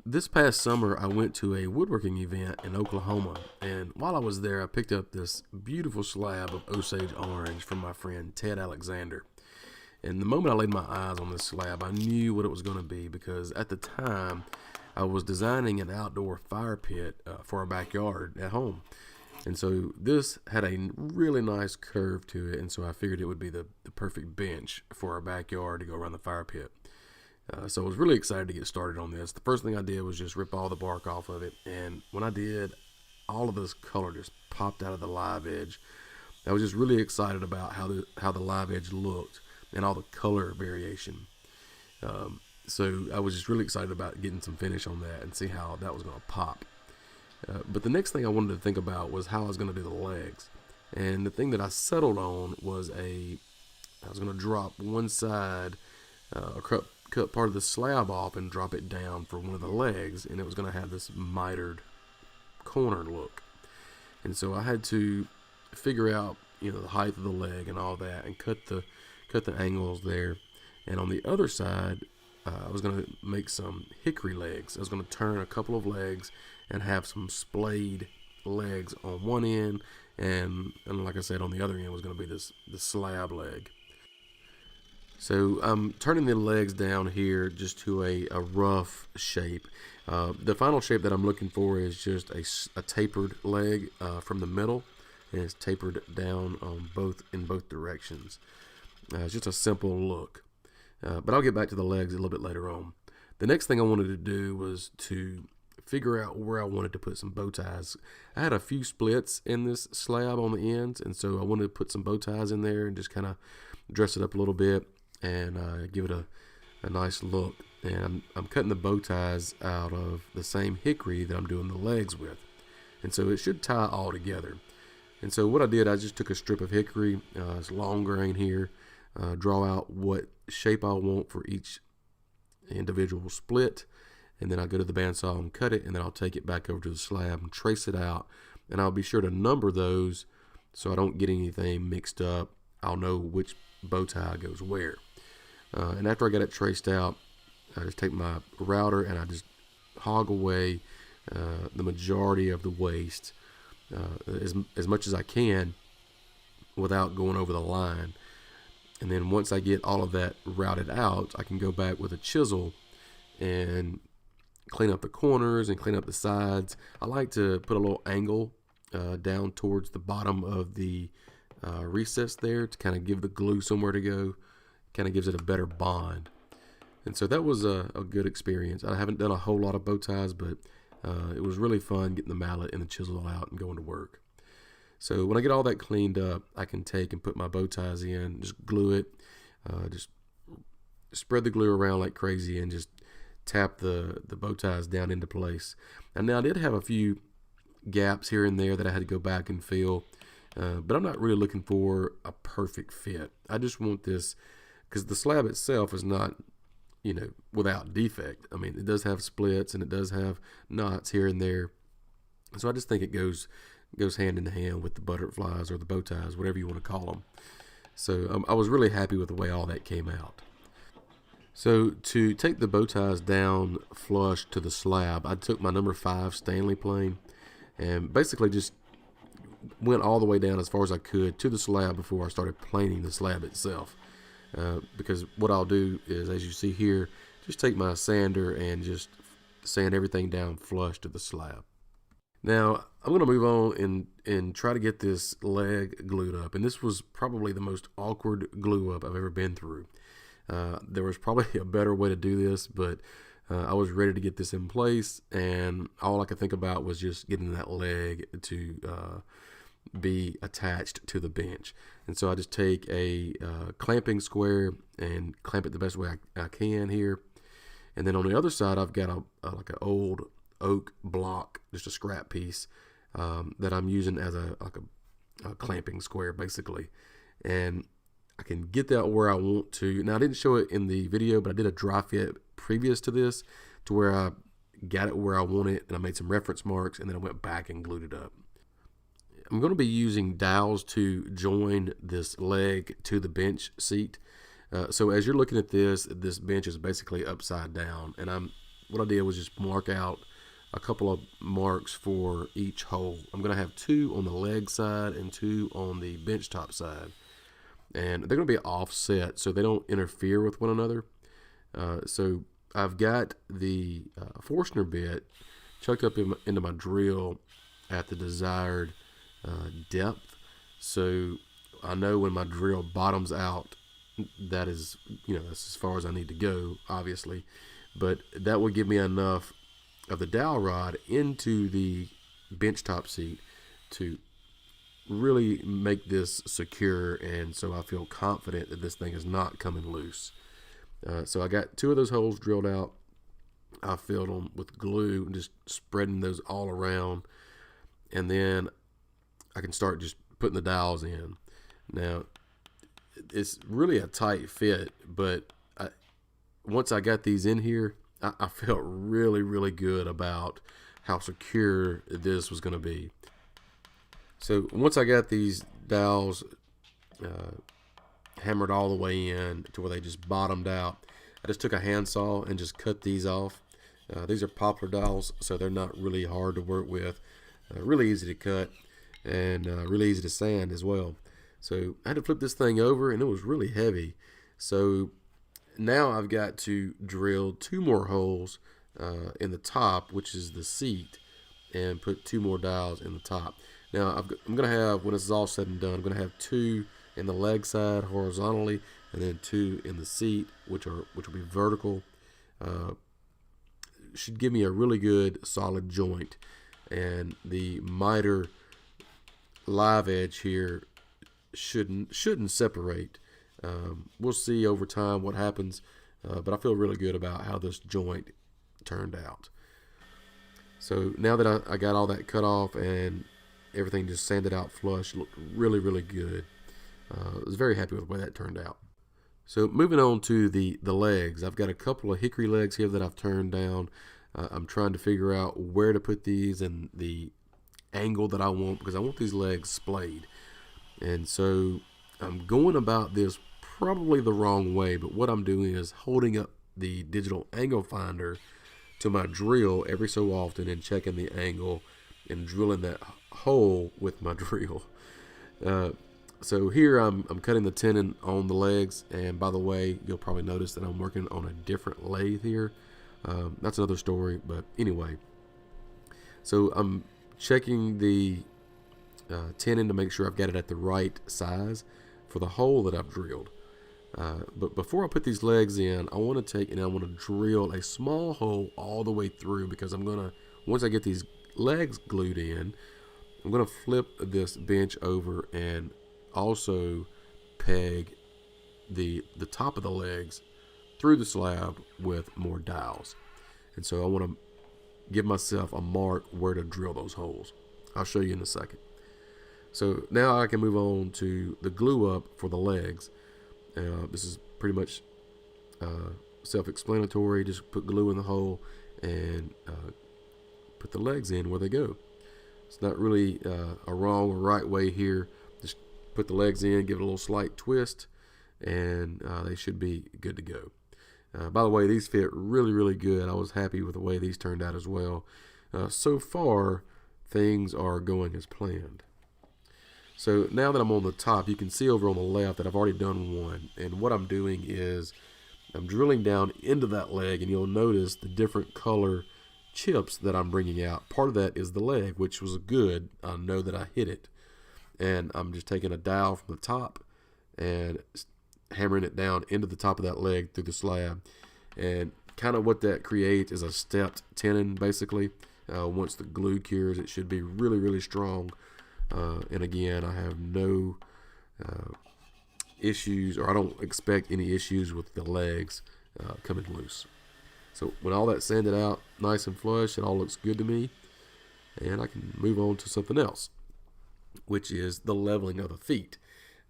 This past summer, I went to a woodworking event in Oklahoma, and while I was there, I picked up this beautiful slab of Osage orange from my friend Ted Alexander. And the moment I laid my eyes on this slab, I knew what it was going to be because at the time, I was designing an outdoor fire pit for our backyard at home. And so this had a really nice curve to it, and so I figured it would be the perfect bench for our backyard to go around the fire pit. So I was really excited to get started on this. The first thing I did was just rip all the bark off of it, and when I did, all of this color just popped out of the live edge. I was just really excited about how the live edge looked and all the color variation. So I was just really excited about getting some finish on that and see how that was going to pop. But the next thing I wanted to think about was how I was going to do the legs. And the thing that I settled on was I was going to drop one side, cut part of the slab off and drop it down for one of the legs, and it was going to have this mitered corner look. And so I had to figure out, the height of the leg and all that, and cut the angles there. And on the other side, I was going to make some hickory legs. I was going to turn a couple of legs and have some splayed legs on one end, and like I said, on the other end was going to be the slab leg. So I'm turning the legs down here just to a rough shape. The final shape that I'm looking for is just a tapered leg from the middle, and it's tapered down in both directions. It's just a simple look. But I'll get back to the legs a little bit later on. The next thing I wanted to do was to figure out where I wanted to put some bow ties. I had a few splits in this slab on the ends, and so I wanted to put some bow ties in there and just kind of dress it up a little bit and give it a nice look. And I'm cutting the bow ties out of the same hickory that I'm doing the legs with, and so it should tie all together. And so what I did, I just took a strip of hickory, it's long grain here, draw out what shape I want for each individual split, and then I'll go to the bandsaw and cut it, and then I'll take it back over to the slab and trace it out, and I'll be sure to number those so I don't get anything mixed up. I'll know which bow tie goes where. And after I got it traced out, I just take my router and I just hog away the majority of the waste as much as I can without going over the line. And then once I get all of that routed out, I can go back with a chisel and clean up the corners and clean up the sides. I like to put a little angle down towards the bottom of the recess there to kind of give the glue somewhere to go. Kind of gives it a better bond. And so that was a good experience. I haven't done a whole lot of bow ties, but it was really fun getting the mallet and the chisel out and going to work. So when I get all that cleaned up, I can take and put my bow ties in, just glue it, just spread the glue around like crazy and just tap the bow ties down into place. And now I did have a few gaps here and there that I had to go back and fill, but I'm not really looking for a perfect fit. I just want this, because the slab itself is not, without defect. I mean, it does have splits and it does have knots here and there. So I just think it goes hand in hand with the butterflies or the bow ties, whatever you want to call them. So I was really happy with the way all that came out. So to take the bow ties down flush to the slab, I took my number 5 Stanley plane and basically just went all the way down as far as I could to the slab before I started planing the slab itself. Because what I'll do is, as you see here, just take my sander and just sand everything down flush to the slab. Now I'm going to move on and try to get this leg glued up, and this was probably the most awkward glue up I've ever been through. There was probably a better way to do this, but I was ready to get this in place, and all I could think about was just getting that leg to be attached to the bench. And so I just take a clamping square and clamp it the best way I can here. And then on the other side, I've got like an old oak block, just a scrap piece that I'm using as a clamping square basically. And I can get that where I want to. Now I didn't show it in the video, but I did a dry fit previous to this to where I got it where I want it, and I made some reference marks, and then I went back and glued it up. I'm going to be using dowels to join this leg to the bench seat. So as you're looking at this bench is basically upside down, and I'm what I did was just mark out a couple of marks for each hole. I'm going to have 2 on the leg side and 2 on the bench top side. And they're going to be offset so they don't interfere with one another. So I've got the Forstner bit chucked up into my drill at the desired depth. So I know when my drill bottoms out, that is, that's as far as I need to go, obviously. But that will give me enough of the dowel rod into the benchtop seat to really make this secure, and so I feel confident that this thing is not coming loose. So I got 2 of those holes drilled out. I filled them with glue and just spreading those all around, and then I can start just putting the dowels in. Now it's really a tight fit, but once I got these in here, I felt really, really good about how secure this was going to be. So once I got these dowels hammered all the way in to where they just bottomed out, I just took a handsaw and just cut these off. These are poplar dowels, so they're not really hard to work with. Really easy to cut, and really easy to sand as well. So I had to flip this thing over, and it was really heavy. So now I've got to drill 2 more holes in the top, which is the seat, and put 2 more dowels in the top. Now I'm going to have, when this is all said and done, I'm going to have 2 in the leg side horizontally, and then 2 in the seat, which will be vertical. Should give me a really good solid joint, and the miter live edge here shouldn't separate. We'll see over time what happens, but I feel really good about how this joint turned out. So now that I got all that cut off and everything just sanded out flush, looked really, really good. I was very happy with the way that turned out. So moving on to the legs, I've got a couple of hickory legs here that I've turned down. I'm trying to figure out where to put these and the angle that I want, because I want these legs splayed. And so I'm going about this probably the wrong way, but what I'm doing is holding up the digital angle finder to my drill every so often and checking the angle and drilling that hole with my drill. So here I'm cutting the tenon on the legs, and by the way, you'll probably notice that I'm working on a different lathe here. That's another story, but anyway. So I'm checking the tenon to make sure I've got it at the right size for the hole that I've drilled. But before I put these legs in, I want to take and I want to drill a small hole all the way through, because I'm gonna, once I get these legs glued in, I'm gonna flip this bench over and also peg the top of the legs through the slab with more dowels. And so I want to give myself a mark where to drill those holes. I'll show you in a second. So now I can move on to the glue up for the legs. This is pretty much self-explanatory. Just put glue in the hole and put the legs in where they go. It's not really a wrong or right way here. Just put the legs in, give it a little slight twist, and they should be good to go. By the way, these fit really, really good. I was happy with the way these turned out as well. So far, things are going as planned. So now that I'm on the top, you can see over on the left that I've already done one. And what I'm doing is I'm drilling down into that leg, and you'll notice the different color chips that I'm bringing out. Part of that is the leg, which was good. I know that I hit it. And I'm just taking a dowel from the top and hammering it down into the top of that leg through the slab. And kind of what that creates is a stepped tenon, basically. Once the glue cures, it should be really, really strong. And again, I have no issues, or I don't expect any issues with the legs coming loose. So when all that's sanded out nice and flush, it all looks good to me, and I can move on to something else, which is the leveling of the feet.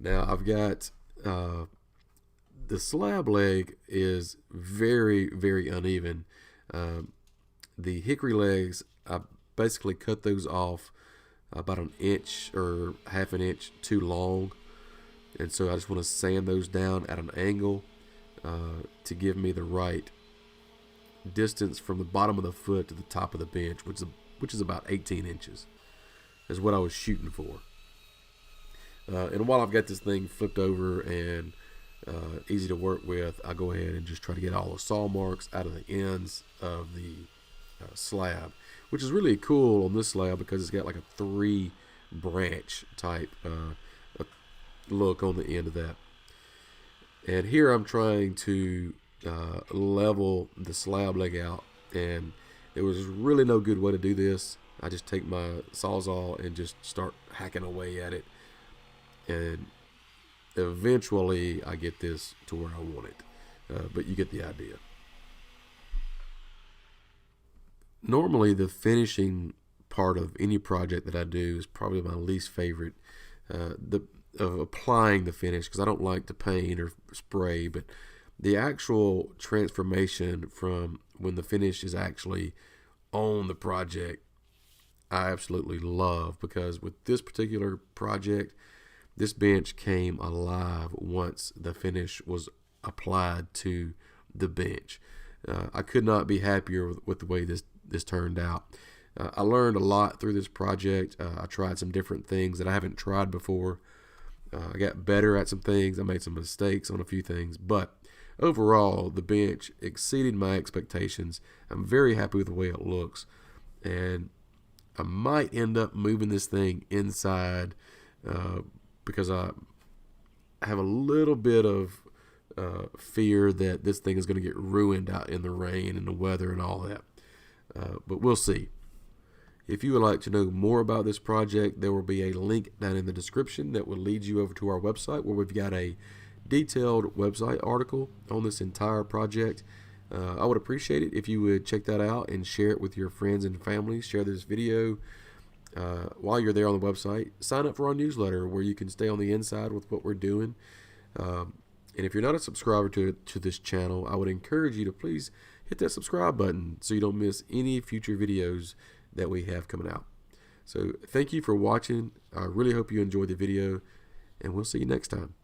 Now I've got the slab leg is very, very uneven. The hickory legs, I basically cut those off about an inch or half an inch too long, and so I just want to sand those down at an angle to give me the right distance from the bottom of the foot to the top of the bench, which is about 18 inches, is what I was shooting for. And while I've got this thing flipped over and easy to work with, I go ahead and just try to get all the saw marks out of the ends of the slab, which is really cool on this slab because it's got like a 3 branch type look on the end of that. And here I'm trying to level the slab leg out, and there was really no good way to do this. I just take my Sawzall and just start hacking away at it, and eventually I get this to where I want it, but you get the idea. Normally the finishing part of any project that I do is probably my least favorite, of applying the finish, because I don't like to paint or spray, but the actual transformation from when the finish is actually on the project, I absolutely love, because with this particular project, this bench came alive once the finish was applied to the bench. I could not be happier with the way this turned out. I learned a lot through this project. I tried some different things that I haven't tried before. I got better at some things. I made some mistakes on a few things, but overall, the bench exceeded my expectations. I'm very happy with the way it looks, and I might end up moving this thing inside because I have a little bit of fear that this thing is going to get ruined out in the rain and the weather and all that, but we'll see. If you would like to know more about this project, there will be a link down in the description that will lead you over to our website, where we've got a detailed website article on this entire project. I would appreciate it if you would check that out and share it with your friends and family. Share this video while you're there on the website. Sign up for our newsletter, where you can stay on the inside with what we're doing. And if you're not a subscriber to this channel, I would encourage you to please hit that subscribe button so you don't miss any future videos that we have coming out. So thank you for watching. I really hope you enjoyed the video, and we'll see you next time.